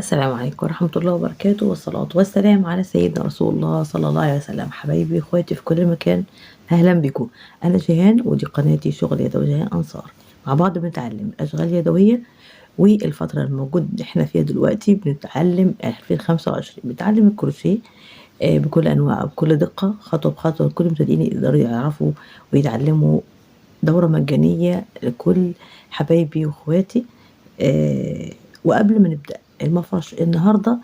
السلام عليكم ورحمة الله وبركاته، والصلاة والسلام على سيدنا رسول الله صلى الله عليه وسلم. حبايبي اخواتي في كل مكان، أهلا بكم. أنا جيهان ودي قناتي شغل يدوي جيهان أنصار. مع بعض بنتعلم الأشغال اليدوية، والفترة الموجود احنا فيها دلوقتي بنتعلم 2025 بنتعلم الكروشيه بكل أنواعه بكل دقة، خطوة بخطوة. كل المبتدئين يقدروا يعرفوا ويتعلموا. دورة مجانية لكل حبايبي واخواتي. وقبل ما نبدأ المفرش النهاردة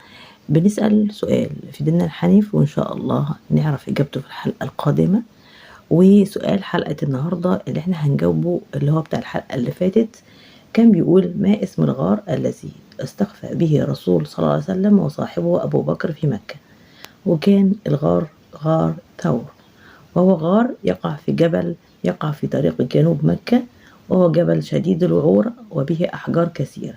بنسأل سؤال في ديننا الحنيف، وإن شاء الله نعرف إجابته في الحلقة القادمة. وسؤال حلقة النهاردة اللي احنا هنجاوبه اللي هو بتاع الحلقة اللي فاتت كان بيقول: ما اسم الغار الذي استخفى به الرسول صلى الله عليه وسلم وصاحبه أبو بكر في مكة؟ وكان الغار غار ثور، وهو غار يقع في طريق جنوب مكة، وهو جبل شديد الوعورة وبه أحجار كثيرة،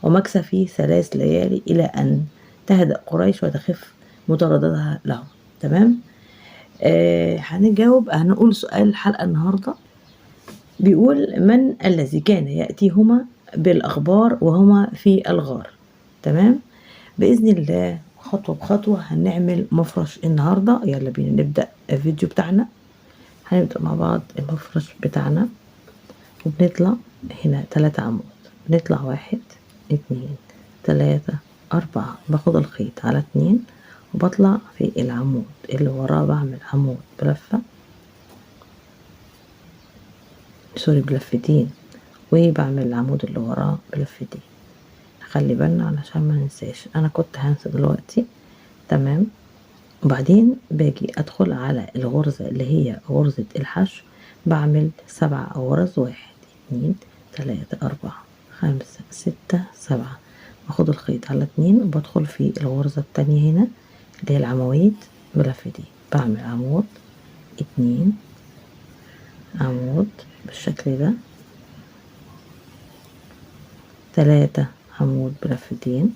ومكث فيه 3 ليالي إلى أن تهدأ قريش وتخف مطاردتها له. تمام. هنقول سؤال الحلقة النهاردة بيقول: من الذي كان يأتيهما بالأخبار وهما في الغار؟ تمام. بإذن الله خطوة بخطوة هنعمل مفرش النهاردة. يلا بينا نبدأ الفيديو بتاعنا. هنبدأ مع بعض المفرش بتاعنا، وبنطلع هنا 3 عمود. بنطلع 1 2 3 4، باخد الخيط على 2 وبطلع في العمود اللي وراه، بعمل عمود بلفة بلفتين، وبعمل العمود اللي وراه بلفتين. خلي بالنا علشان ما ننساش، انا كنت هنسى دلوقتي. تمام. وبعدين باجي ادخل على الغرزة اللي هي غرزة الحشو، بعمل 7 غرز: 1 2 3 4 5 6 7. باخد الخيط على 2 وبدخل في الغرزة التانية هنا اللي هي العواميد بلفتين، بعمل عمود 2 عمود بالشكل ده، 3 عمود بلفتين،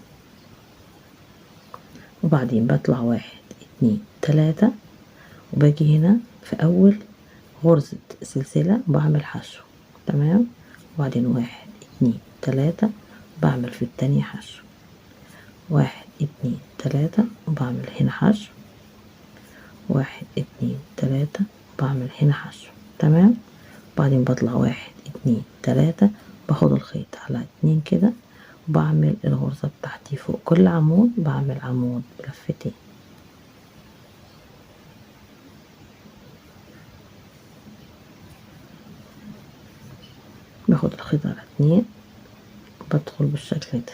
وبعدين بطلع 1 2 3، وباجي هنا في أول غرزة سلسلة بعمل حشو. تمام. وبعدين 1 2 3 بعمل في التانية حشو، 1 2 3 وبعمل هنا حشو، 1 2 3 بعمل هنا حشو. تمام. بعدين بطلع 1 2 3، باخد الخيط على 2 كده، وبعمل الغرزة بتاعتي فوق كل عمود، بعمل عمود بلفتين. باخد الخيط على 2، بدخل بالشكل ده،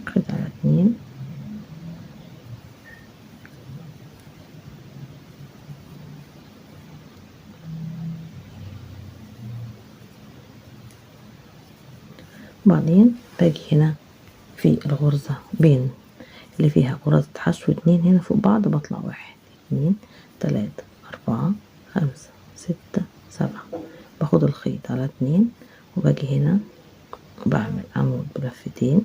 خيط على 2، بعدين باجي هنا في الغرزة بين اللي فيها غرزة حشو 2 هنا فوق بعض، بطلع 1 2 3 4 5 6 7، باخد الخيط على 2 وباجي هنا بعمل عمود بلفتين،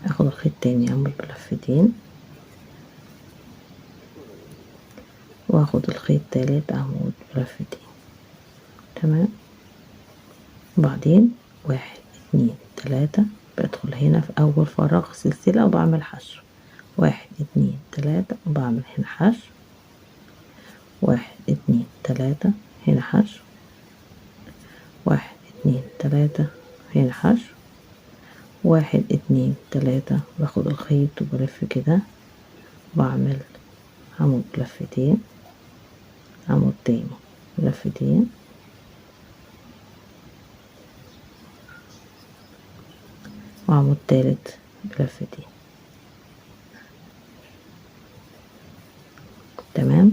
اخد الخيط تاني عمود بلفتين، واخد الخيط تالت عمود بلفتين. تمام. وبعدين 1 2 3 بدخل هنا في اول فراغ سلسلة وبعمل حشو، 1 2 3 وبعمل هنا حشو، 1 2 3 هنا حشو، 1 2 3 هنا حشو، 1 2 3 باخد الخيط وبلف كده، بعمل عمود بلفتين، عمود تاني بلفتين، وعمود تالت بلفتين. تمام.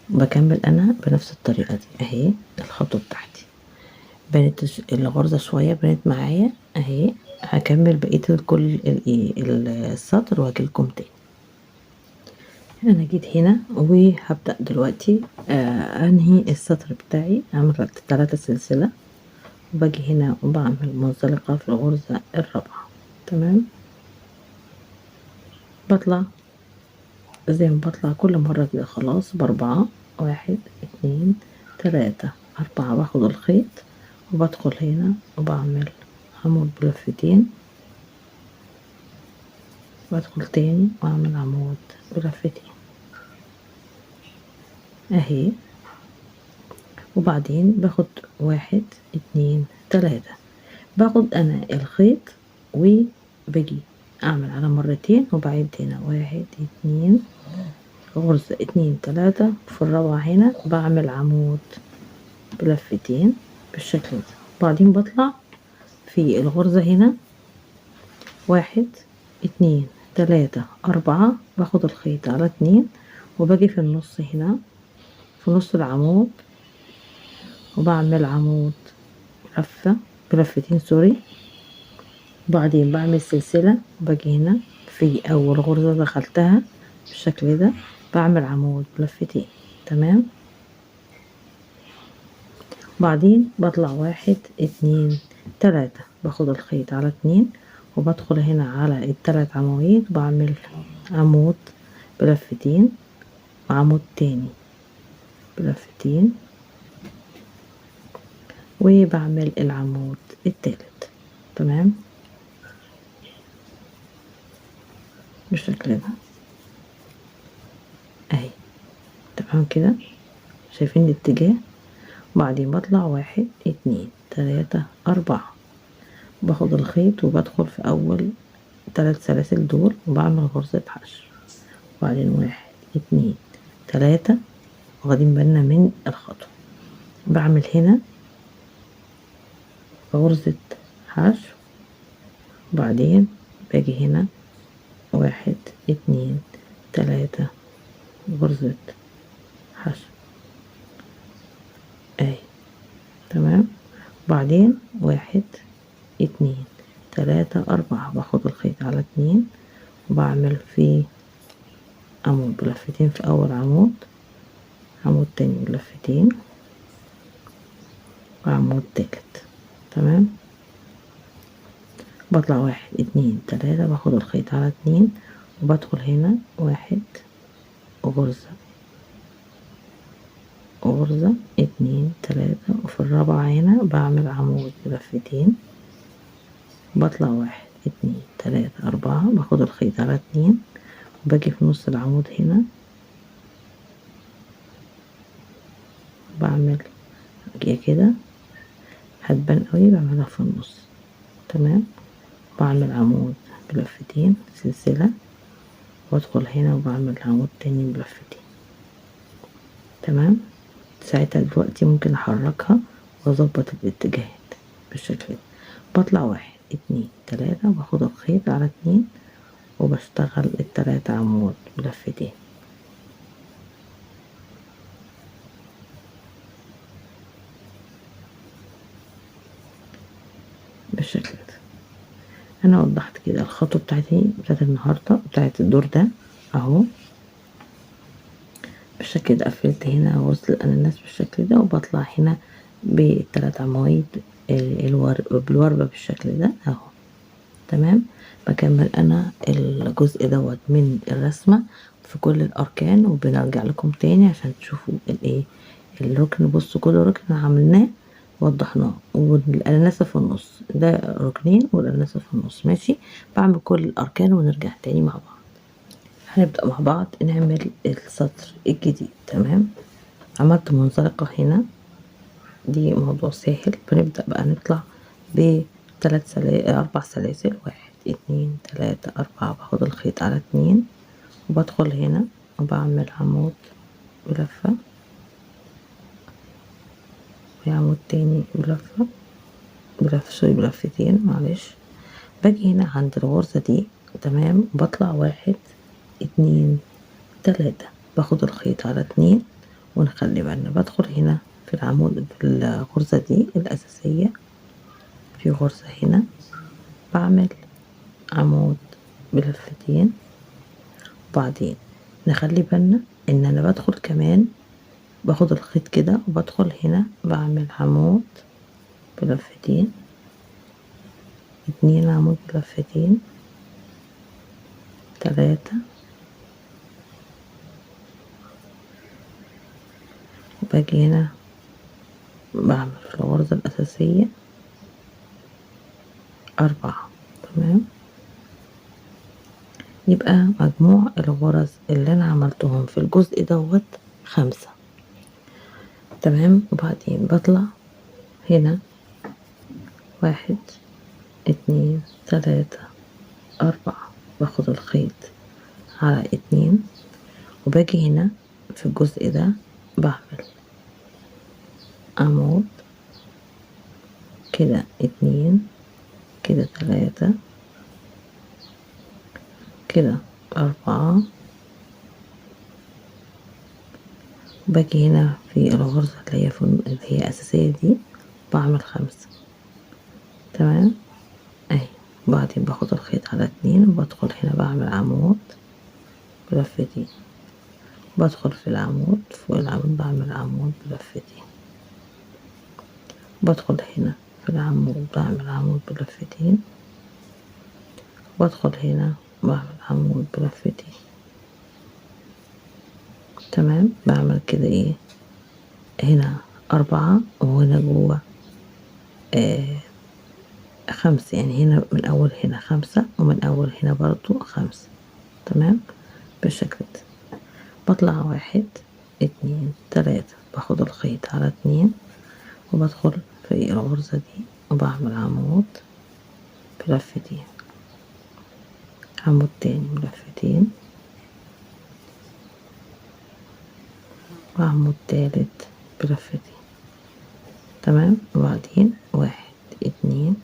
بكمل انا بنفس الطريقة دي اهي. الخطوة بتاعتي بنت الغرزة شوية بنت معايا اهي. هكمل بقية كل السطر وهجيلكم تاني. انا جيت هنا وهبدأ دلوقتي انهي السطر بتاعي. عملت 3 سلسلة، وباجي هنا وبعمل منزلقة في الغرزة الرابعة. تمام. بطلع زي ما بطلع كل مرة كده خلاص ب4، 1 2 3 4 باخد الخيط وبدخل هنا وبعمل عمود بلفتين، بدخل تاني واعمل عمود بلفتين اهي. وبعدين باخد 1 2 3، باخد انا الخيط وباجي اعمل على مرتين وبعد هنا 1 2 غرزة 2 3، في الرابعة هنا بعمل عمود بلفتين بالشكل ده. بعدين بطلع في الغرزة هنا 1 2 3 4، باخد الخيط على 2 وباجي في النص هنا في نص العمود وبعمل عمود لفة بلفتين سوري. وبعدين بعمل سلسلة وباجي هنا في أول غرزة دخلتها بالشكل ده بعمل عمود بلفتين تمام. بعدين بطلع 1 2 3، باخد الخيط على 2 وبدخل هنا على ال3 عواميد بعمل عمود بلفتين وعمود تاني بلفتين وبعمل العمود التالت تمام بالشكل ده اهي تمام كده. شايفين الاتجاه؟ وبعدين بطلع 1 2 3 4، باخد الخيط وبدخل في اول 3 سلاسل دول وبعمل غرزة حشو. وبعدين 1 2 3، واخدين بالنا من الخطوة. بعمل هنا غرزة حشو، وبعدين باجي هنا 1 2 3 غرزة حشو اهي تمام. وبعدين 1 2 3 4، باخد الخيط على 2 وبعمل فيه عمود بلفتين في اول عمود، عمود تاني بلفتين وعمود تالت تمام. بطلع 1 2 3، باخد الخيط على 2 وبدخل هنا 1 غرزة غرزة 2 3، وفي الرابعة هنا بعمل عمود بلفتين. بطلع 1 2 3 4، باخد الخيط على 2 وباجي في نص العمود هنا بعمل كده هتبان قوي، بعملها في النص تمام. بعمل عمود بلفتين سلسلة وادخل هنا وبعمل عمود تاني بلفتين تمام. ساعتها دلوقتي ممكن احركها واظبط الاتجاهات بالشكل ده. بطلع 1 2 3، باخد الخيط على 2 وبشتغل ال3 عمود بلفتين بالشكل ده. انا وضحت كده الخطوة بتاعت النهاردة بتاعت الدور ده اهو بالشكل ده. قفلت هنا غرزة الاناناس بالشكل ده وبطلع هنا ب3 عواميد بالوردة بالشكل ده اهو تمام. بكمل انا الجزء دوت من الرسمة في كل الاركان وبنرجع لكم تاني عشان تشوفوا الايه الركن. بصوا كل ركن عملناه وضحناه، والاناناسة في النص ده ركنين والاناناسة في النص ماشي. بعمل كل الاركان ونرجع تاني مع بعض. هنبدأ مع بعض نعمل السطر الجديد تمام. عملت منزلقة هنا دي موضوع سهل. بنبدأ بقى نطلع بثلاث 4 سلاسل 1 2 3 4، باخد الخيط على 2 وبدخل هنا وبعمل عمود بلفة وعمود تاني بلفة بلفتين معلش. باجي هنا عند الغرزة دي تمام، بطلع 1 2 3، باخد الخيط على 2 ونخلي بالنا بدخل هنا في العمود في الغرزة دي الأساسية في غرزة هنا بعمل عمود بلفتين. وبعدين نخلي بالنا ان انا بدخل كمان باخد الخيط كده وبدخل هنا بعمل عمود بلفتين 2 عمود بلفتين 3 وباجي هنا بعمل في الغرزة الأساسية 4. تمام، يبقى مجموع الغرز اللي أنا عملتهم في الجزء دوت 5. تمام، وبعدين بطلع هنا 1 2 3 4، باخد الخيط على 2 وباجي هنا في الجزء ده بعمل عمود كده 2 كده 3 كده 4، باجي هنا في الغرزة اللي هي أساسية دي بعمل 5. تمام اهي، وبعدين باخد الخيط على 2 وبدخل هنا بعمل عمود بلفتين، بدخل في العمود فوق العمود بعمل عمود بلفتين، بدخل هنا في العمود بعمل عمود بلفتين، بدخل هنا بعمل عمود بلفتين. تمام، بعمل كده ايه، هنا 4 وهنا جوه 5، يعني هنا من أول هنا 5 ومن أول هنا برضو 5. تمام بالشكل ده، بطلع 1 2 3، باخد الخيط على 2 وبدخل في الغرزة دي وبعمل عمود بلفتين، عمود تاني بلفتين، وعمود تالت بلفتين. تمام، وبعدين 1 2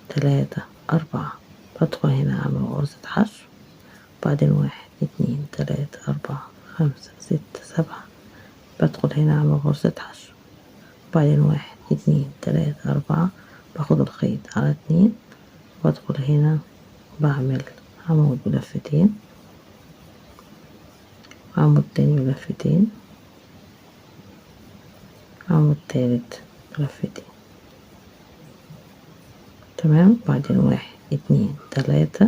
3 4، بدخل هنا أعمل غرزة حشو، بعدين 1 2 3 4 5 6 7، بدخل هنا أعمل غرزة حشو، بعدين 1 2 3 4، باخد الخيط على 2 وادخل هنا بعمل عمود بلفتين، عمود تاني بلفتين، عمود تالت بلفتين. تمام، بعدين 1 2 3،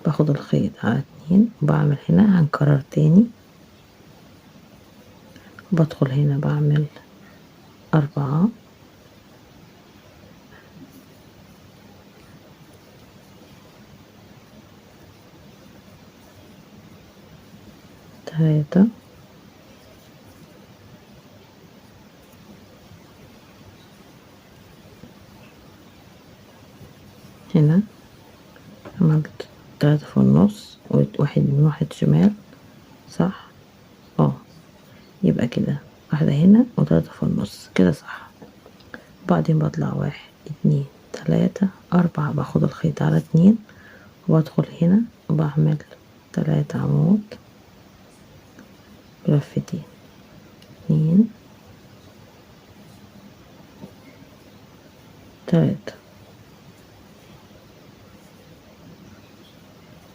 باخد الخيط على 2 وبعمل هنا هنكرر تاني، بدخل هنا بعمل 4 3 هنا عملت 3 في النص وواحد من واحد شمال، صح؟ يبقى كده واحدة هنا و3 في النص كده صح. وبعدين بطلع 1 2 3 4، باخد الخيط على 2 وبدخل هنا وبعمل 3 عمود بلفتين، 2 3،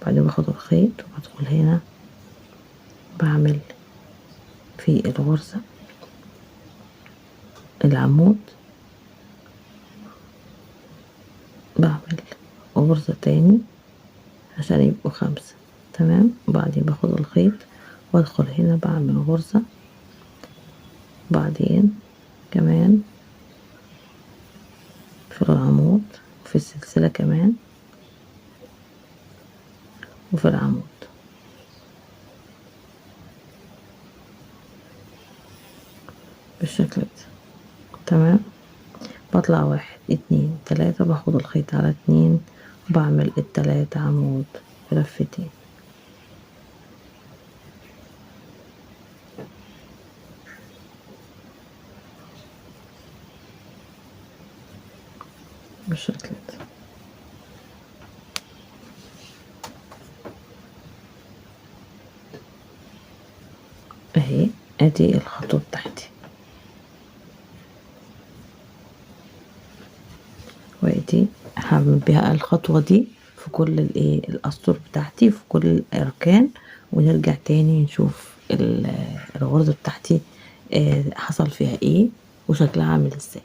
بعدين باخد الخيط وبدخل هنا بعمل في الغرزة العمود، بعمل غرزة تاني عشان يبقوا 5. تمام، وبعدين باخد الخيط وادخل هنا بعمل غرزة، بعدين كمان في العمود في السلسلة كمان وفي العمود. بالشكل ده. تمام، بطلع 1 2 3، باخد الخيط على 2 وبعمل ال3 عمود بلفتين. بالشكل ده. اهي ادي الخطوة بتاعتي، وادي هعمل بيها الخطوة دي في كل الاسطر بتاعتي في كل الاركان، ونرجع تاني نشوف الغرزة بتاعتي حصل فيها ايه وشكلها عامل ازاي.